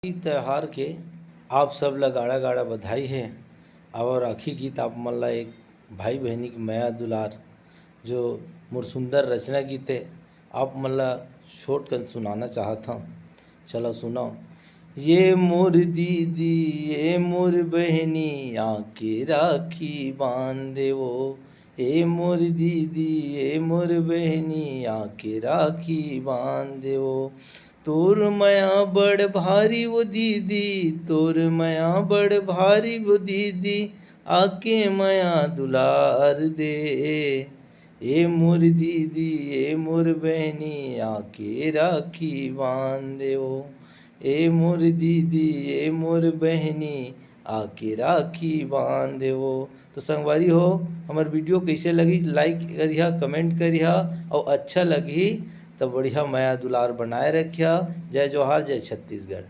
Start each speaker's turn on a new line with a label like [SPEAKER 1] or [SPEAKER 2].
[SPEAKER 1] त्यौहार के आप सब ला गाड़ा गाड़ा बधाई है। और राखी गीत आप मन ला एक भाई बहनी की माया दुलार जो मोर सुंदर रचना गीत है आप मन ला छोट कर सुनाना चाहत हूँ। चलो सुनो। ये मोर दीदी ये मोर बहनी आके राखी बांध देवो। ये मोर दीदी ये मोर बहनी आके राखी बांध देवो। तोर माया बड़ भारी वो दीदी तोर माया बड़ भारी वो दीदी आके माया दुलार दे। ए मोर दीदी ए मोर बहनी आके राखी बांध देओ। ए मोर दीदी ए मोर बहनी आके राखी बांध देओ। तो संगवारी हो हमार वीडियो कैसे लगी लाइक करिहा कमेंट करिहा और अच्छा लगी तो बढ़िया माया दुलार बनाए रखिया। जय जोहार जय छत्तीसगढ़।